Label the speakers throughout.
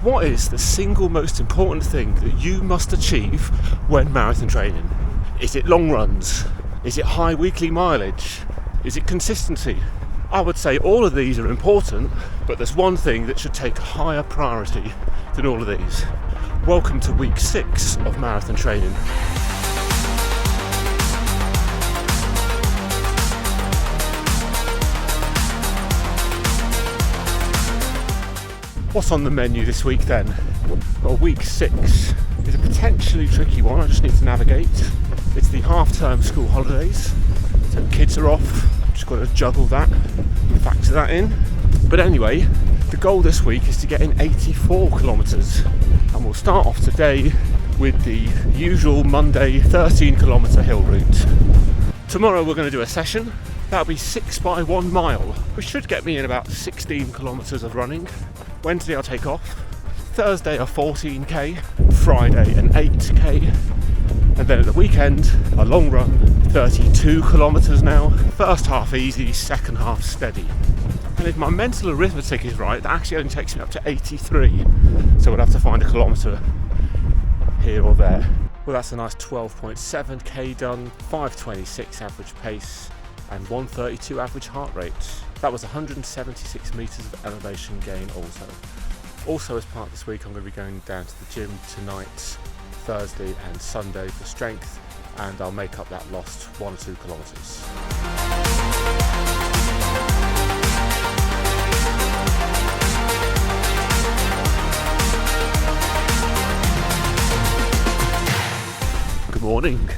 Speaker 1: What is the single most important thing that you must achieve when marathon training? Is it long runs? Is it high weekly mileage? Is it consistency? I would say all of these are important, but there's one thing that should take a higher priority than all of these. Welcome to week 6 of marathon training. What's on the menu this week then? Well, week 6 is a potentially tricky one. I just need to navigate. It's the half-term school holidays, so kids are off. Just got to juggle that and factor that in. But anyway, the goal this week is to get in 84 kilometres, and we'll start off today with the usual Monday 13 kilometre hill route. Tomorrow we're going to do a session. That'll be 6 by 1 mile, which should get me in about 16 kilometres of running. Wednesday I'll take off, Thursday a 14k, Friday an 8k, and then at the weekend a long run, 32 kilometres now. First half easy, second half steady. And if my mental arithmetic is right, that actually only takes me up to 83, so we'll have to find a kilometre here or there. Well, that's a nice 12.7k done, 5:26 average pace and 1:32 average heart rate. That was 176 metres of elevation gain also. As part of this week, I'm going to be going down to the gym tonight, Thursday and Sunday for strength, and I'll make up that lost 1 or 2 kilometres. Good morning.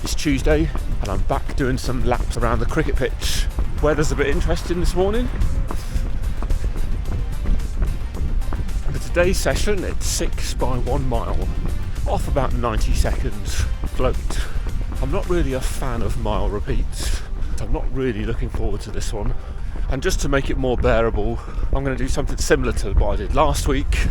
Speaker 1: It's Tuesday and I'm back doing some laps around the cricket pitch. Weather's a bit interesting this morning. For today's session, it's 6 by 1 mile, off about 90 seconds float. I'm not really a fan of mile repeats, so I'm not really looking forward to this one. And just to make it more bearable, I'm going to do something similar to what I did last week.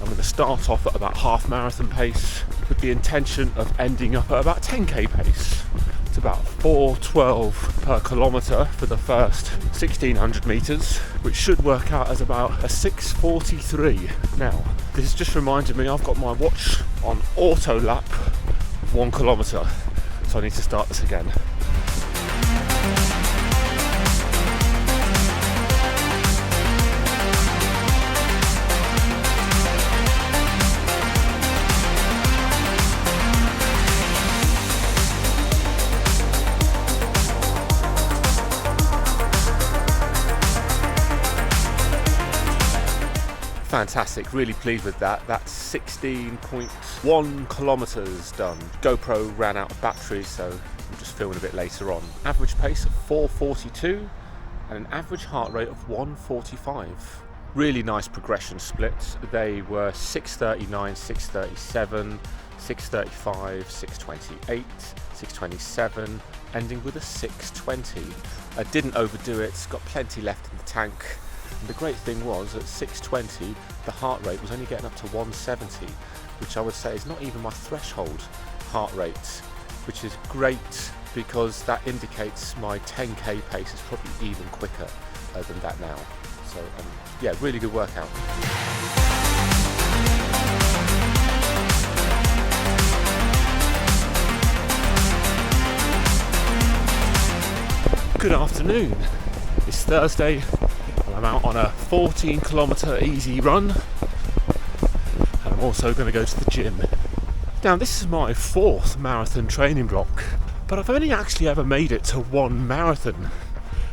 Speaker 1: I'm going to start off at about half marathon pace with the intention of ending up at about 10k pace. It's about 4:12 per kilometre for the first 1600 metres, which should work out as about a 6:43. Now, this has just reminded me I've got my watch on auto lap 1 kilometre, so I need to start this again. Fantastic, really pleased with that. That's 16.1 kilometres done. GoPro ran out of battery, so I'm just filming a bit later on. Average pace of 4:42 and an average heart rate of 1:45. Really nice progression splits. They were 6:39, 6:37, 6:35, 6:28, 6:27, ending with a 6:20. I didn't overdo it, got plenty left in the tank. And the great thing was, at 6:20, the heart rate was only getting up to 170, which I would say is not even my threshold heart rate, which is great because that indicates my 10k pace is probably even quicker than that now. So yeah, really good workout. Good afternoon. It's Thursday. I'm out on a 14 kilometre easy run, and I'm also going to go to the gym. Now, this is my 4th marathon training block, but I've only actually ever made it to 1 marathon.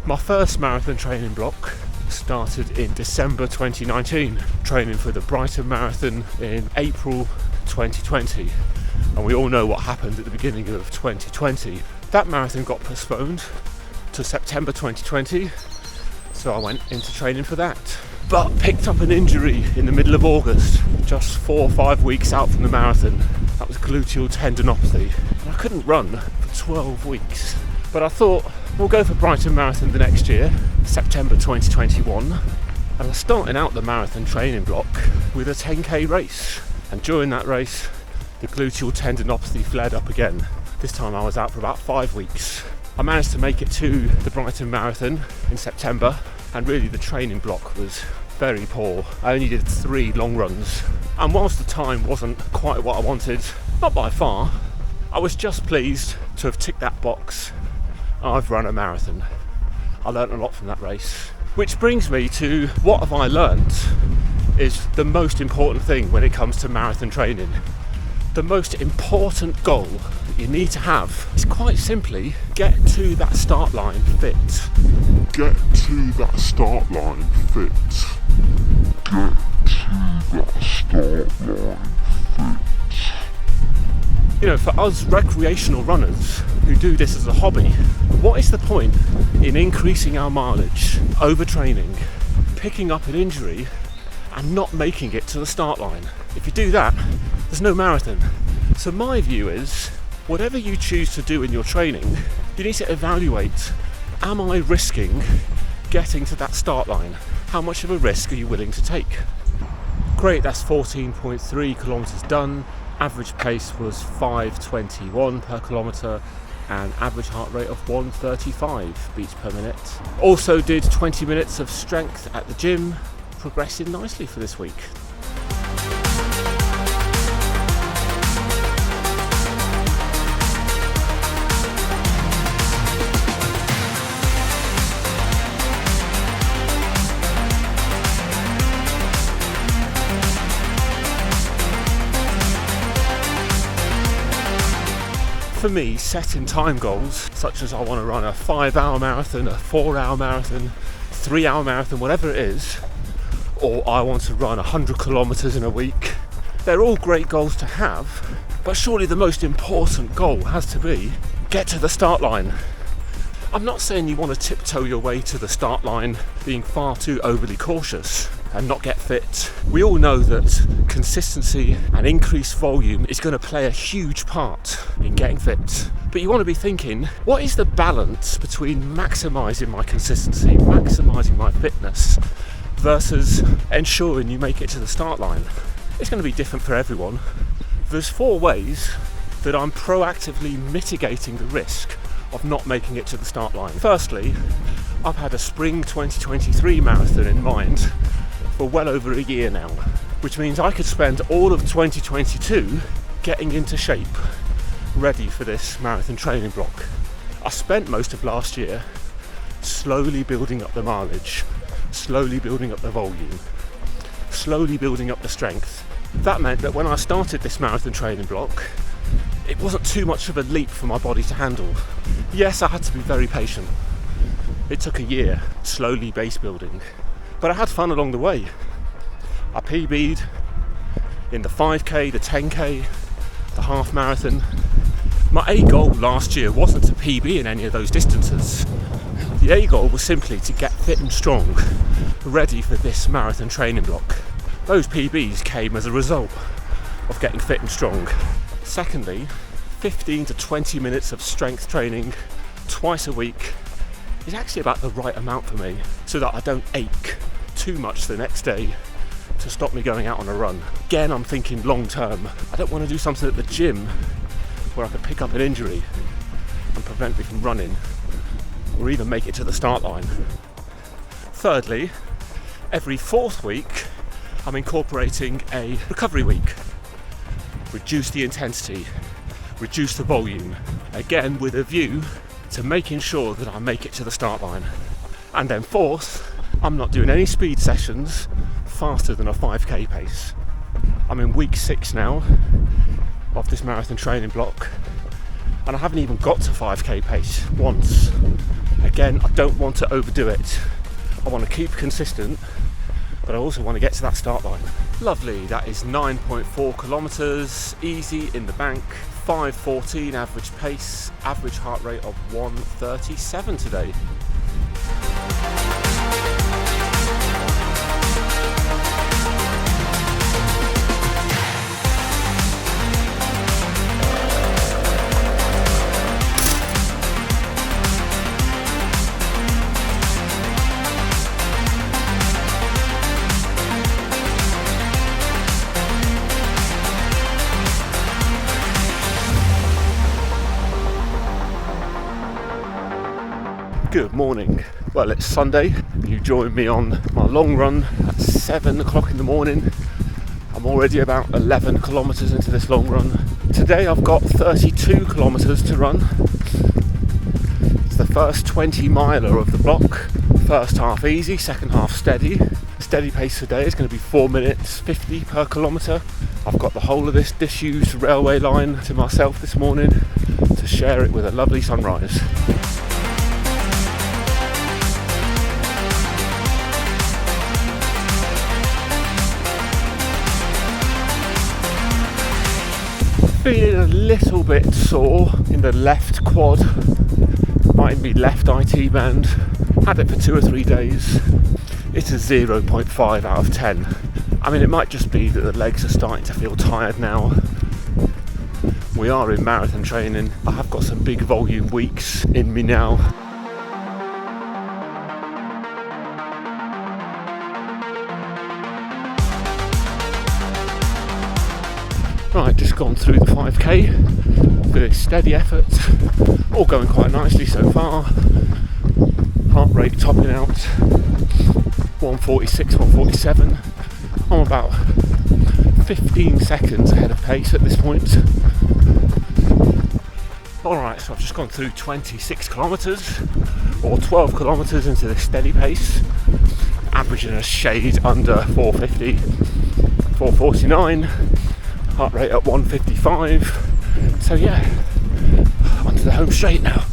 Speaker 1: My first marathon training block started in December 2019, training for the Brighton Marathon in April 2020, and we all know what happened at the beginning of 2020. That marathon got postponed to September 2020, so I went into training for that, but picked up an injury in the middle of August, just 4 or 5 weeks out from the marathon. That was gluteal tendinopathy, and I couldn't run for 12 weeks. But I thought, we'll go for Brighton Marathon the next year, September 2021, and I'm starting out the marathon training block with a 10k race. And during that race, the gluteal tendinopathy flared up again. This time I was out for about 5 weeks. I managed to make it to the Brighton Marathon in September, and really the training block was very poor. I only did 3 long runs, and whilst the time wasn't quite what I wanted, not by far, I was just pleased to have ticked that box. I've run a marathon. I learnt a lot from that race. Which brings me to what have I learnt is the most important thing when it comes to marathon training. The most important goal that you need to have is quite simply get to that start line fit.
Speaker 2: Get to that start line fit. Get to that start line fit.
Speaker 1: You know, for us recreational runners who do this as a hobby, what is the point in increasing our mileage, overtraining, picking up an injury and not making it to the start line? If you do that, there's no marathon. So my view is, whatever you choose to do in your training, you need to evaluate, am I risking getting to that start line? How much of a risk are you willing to take? Great, that's 14.3 kilometres done. Average pace was 5:21 per kilometre and average heart rate of 135 beats per minute. Also did 20 minutes of strength at the gym, progressing nicely for this week. For me, setting time goals, such as I want to run a 5-hour marathon, a 4-hour marathon, 3-hour marathon, whatever it is, or I want to run 100 kilometres in a week, they're all great goals to have, but surely the most important goal has to be get to the start line. I'm not saying you want to tiptoe your way to the start line being far too overly cautious and not get fit. We all know that consistency and increased volume is going to play a huge part in getting fit. But you want to be thinking, what is the balance between maximising my consistency, maximising my fitness, versus ensuring you make it to the start line? It's going to be different for everyone. There's 4 ways that I'm proactively mitigating the risk of not making it to the start line. Firstly, I've had a spring 2023 marathon in mind for well over a year now, which means I could spend all of 2022 getting into shape, ready for this marathon training block. I spent most of last year slowly building up the mileage, slowly building up the volume, slowly building up the strength. That meant that when I started this marathon training block, it wasn't too much of a leap for my body to handle. Yes, I had to be very patient. It took a year, slowly base building, but I had fun along the way. I PB'd in the 5k, the 10k, the half marathon. My A goal last year wasn't to PB in any of those distances. The A goal was simply to get fit and strong, ready for this marathon training block. Those PBs came as a result of getting fit and strong. Secondly, 15 to 20 minutes of strength training twice a week is actually about the right amount for me, so that I don't ache too much the next day to stop me going out on a run. Again, I'm thinking long term. I don't want to do something at the gym where I could pick up an injury and prevent me from running or even make it to the start line. Thirdly, every 4th week I'm incorporating a recovery week. Reduce the intensity, reduce the volume, again with a view to making sure that I make it to the start line. And then 4th, I'm not doing any speed sessions faster than a 5k pace. I'm in week 6 now of this marathon training block, and I haven't even got to 5k pace once. Again, I don't want to overdo it. I want to keep consistent, but I also want to get to that start line. Lovely, that is 9.4 kilometres, easy in the bank, 5:14 average pace, average heart rate of 137 today. Good morning. Well, it's Sunday. You join me on my long run at 7 o'clock in the morning. I'm already about 11 kilometres into this long run. Today I've got 32 kilometres to run. It's the first 20 miler of the block. First half easy, second half steady. Steady pace today is going to be 4 minutes 50 per kilometre. I've got the whole of this disused railway line to myself this morning to share it with a lovely sunrise. Feeling a little bit sore in the left quad, might be left IT band. Had it for 2 or 3 days. It's a 0.5 out of 10. I mean, it might just be that the legs are starting to feel tired now. We are in marathon training. I have got some big volume weeks in me now. Right, just gone through the 5k with a steady effort, all going quite nicely so far. Heart rate topping out 146, 147. I'm about 15 seconds ahead of pace at this point. Alright, so I've just gone through 26 kilometres or 12 kilometres into this steady pace, averaging a shade under 450, 449. Heart rate at 155. So yeah, onto the home straight now.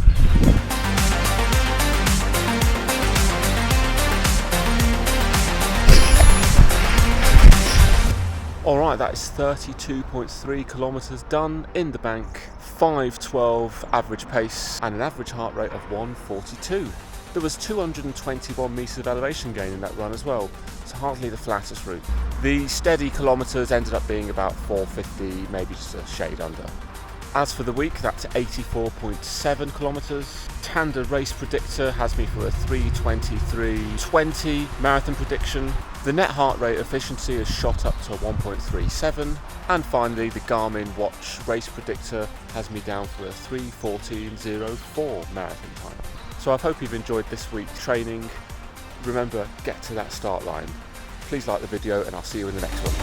Speaker 1: Alright, that is 32.3 kilometres done in the bank, 5:12 average pace and an average heart rate of 142. There was 221 metres of elevation gain in that run as well, so hardly the flattest route. The steady kilometres ended up being about 450, maybe just a shade under. As for the week, that's 84.7 kilometres. Tanda Race Predictor has me for a 3:23:20 marathon prediction. The net heart rate efficiency has shot up to 1.37. And finally, the Garmin Watch Race Predictor has me down for a 3:14:04 marathon time. So I hope you've enjoyed this week's training. Remember, get to that start line. Please like the video and I'll see you in the next one.